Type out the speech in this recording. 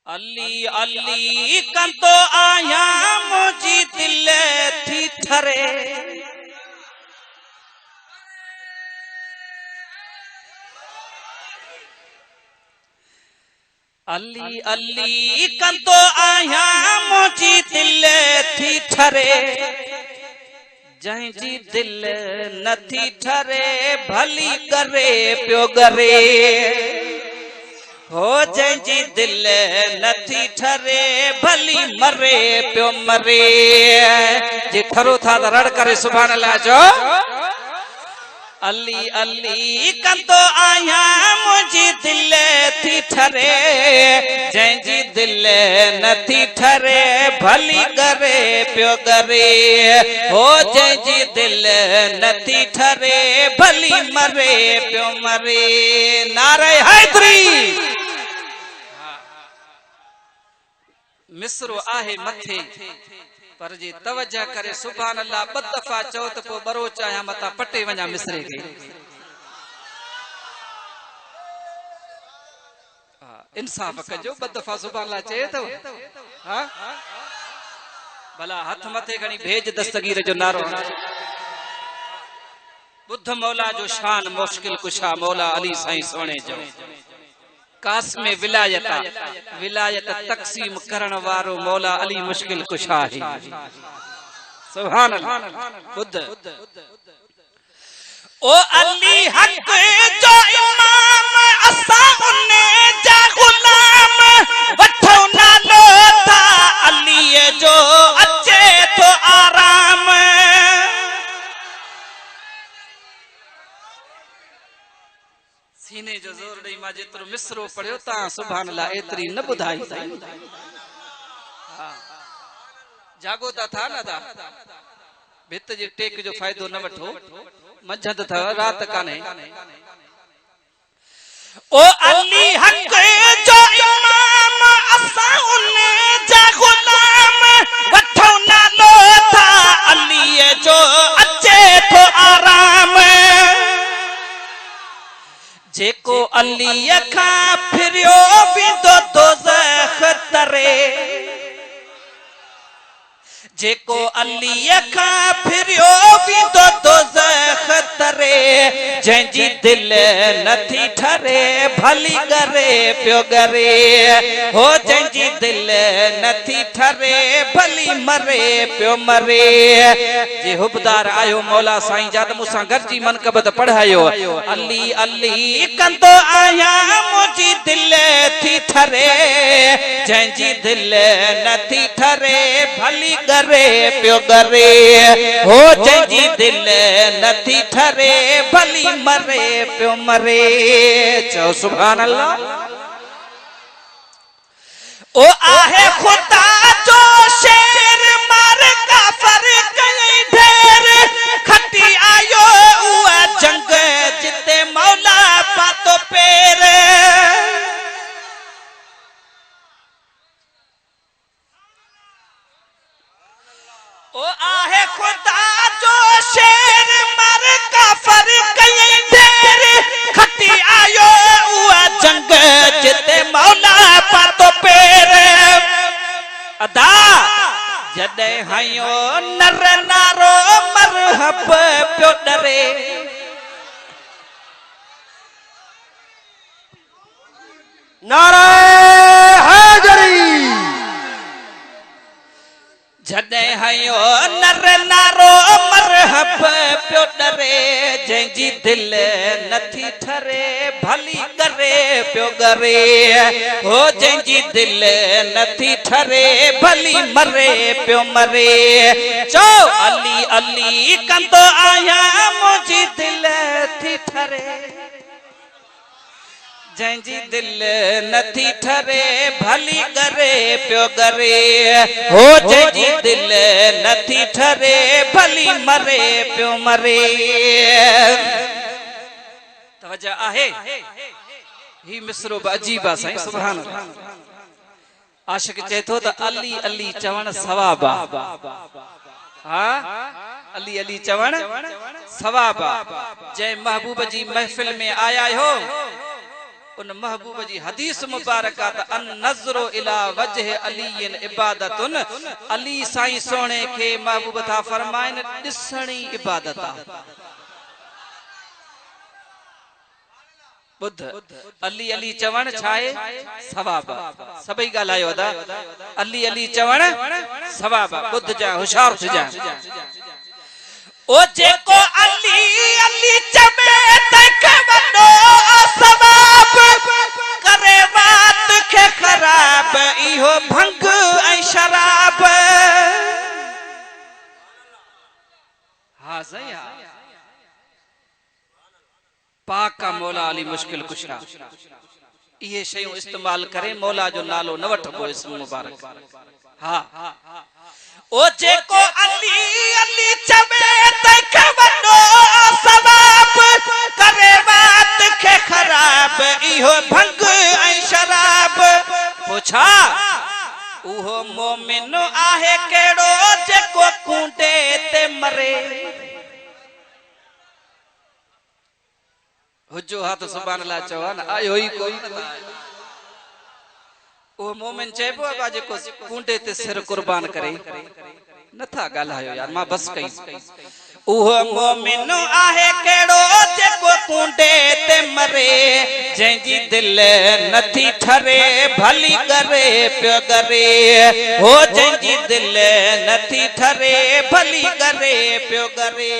अली अली कंतो आया मुझी दिल थी ठरे। अली अली कंतो आया मुझी दिल थी ठरे। जंहिंजी दिल नथी ठरे भली करे पियो करे। हो जंहिंजी दिल नथी ठरे भली मरे पियो मरे। जे ठरो था त रड़ करे सुभान अल्लाह जो। अली अली कंदो आया मुझी दिल थी ठरे। जंहिंजी दिल नथी ठरे भली करे पियो करे। हो जंहिंजी दिल नथी ठरे भली मरे पियो मरे। नारे हैदरी। मिसरो आहे मथे पर जी तवज्जो करे सुभान अल्लाह ब दफा चओ त पो बरो चाया मता पटे वञा मिसरे के। इंसाफ कजो ब दफा सुभान अल्लाह चए तो। हां भला हथ मथे खणी भेज दस्तगीर जो नारो। बुद्ध मौला जो शान मुश्किल कुशा मौला अली साईं सोने जो। कास्म विलायत विलायत तकसीम करण वारो मौला अली मुश्किल कुशा है। सुभान अल्लाह। बुद्ध ओ अली हक जो इमाम असा उन्ने जा गुलाम। वठो नालो था अली जो अचे तो आराम। सीने जो जोर दई मां जेतरो मिसरो पढ़ियो ता सुभान अल्लाह एतरी न बुधाई। हां जागो ता था ना दा भित जे टेक जो फायदो न वठो। मंझंद था रात काने। ओ अली हक जो इमाम असा उन्ने जा गुलाम। वठो नालो था अली जो अचे तो आराम। जेको अली खा फिरियो बिंदो दोज़ख तरे। जेको अली खा फिरियो बिंदो दोज़ख तरे। जंहिंजी दिल नथी ठरे भली करे पियो करे। हो जंहिंजी दिल नथी ठरे भली मरे पियो मरे। जे हुबदार आयो मौला साईं जात मूंसां गॾिजी मनकबत पढ़ायो। अली अली कंदो आया मुझी दिल थी ठरे। जंहिंजी दिल नथी ठरे भली करे पियो करे। हो जंहिंजी दिल नथी ठरे भली मरे पियो मरे। चओ सुभान अल्लाह। ओ आहे खुदा जो शेर मार काफर कई ढेर। खटी आयो उहा जंग जिते मौला पातो पेर। ओ आहे खुदा जो शेर मार काफर कई ढेर। खटी आयो उहा जंग जिते मौला पातो पेर। अदा जॾे हयो नर नारो मरहब पियो डरे। नारे हैदरी। जॾे हयो नर नारो मरहब पियो डरे। जंहिंजी दिल नथी ठरे भली करे पियो करे। हो जंहिंजी दिल नथी ठरे भली मरे पियो मरे। चो अली अली कंदो आया मुझी दिल थी ठरे। जंहिंजी दिल नथी ठरे भली करे पियो करे। हो जंहिंजी दिल नथी ठरे भली मरे पियो मरे। तवज्जो आहे ही मिसरो बि अजीब आहे साईं सुभान अल्लाह। आशिक चए थो त अली अली चवण सवाब आहे। हां अली अली चवण सवाब आहे। जंहिं महबूब जी महफिल में आया हो उन महबूब जी हदीस मुबारक अन नज़रो इला वजह अलीन इबादतुन अली साईं सोने के महबूब था फरमाइन ॾिसणी इबादत आहे। बुध अली अली चवण छाए सवाब सभई ॻाल्हायो अदा अली अली चवण सवाब बुध जा होशियार थी जा ओ जेको अली अली चवे तंहिंखे वॾो सवाब करे बात खे ख़राब इहो भंग ऐं शराब। हा सही हा पाक का मौला अली मुश्किल कुशा ये शयूं इस्तेमाल करे मौला जो नालो न वठबो इस्म मुबारक। हा ओ जेको अली अली चवे तंहिंखे वॾो सवाब करे बात खे ख़राब इहो भंग ऐं शराब। पुछा उहो मोमिन आहे कहिड़ो जेको कूंडे ते मरे। हुजो हा तो सुभान अल्लाह चवा न आयो ही कोई ओ मोमिन चइबो आहे जेको कूंडे ते सिर कुर्बान करे नथा ॻाल्हायो यार मां बस कई उहो मोमिन आहे कहिड़ो जेको कूंडे ते मरे जंहिंजी दिलि नथी ठरे भली करे पियो करे हो जंहिंजी दिलि नथी ठरे भली करे पियो करे।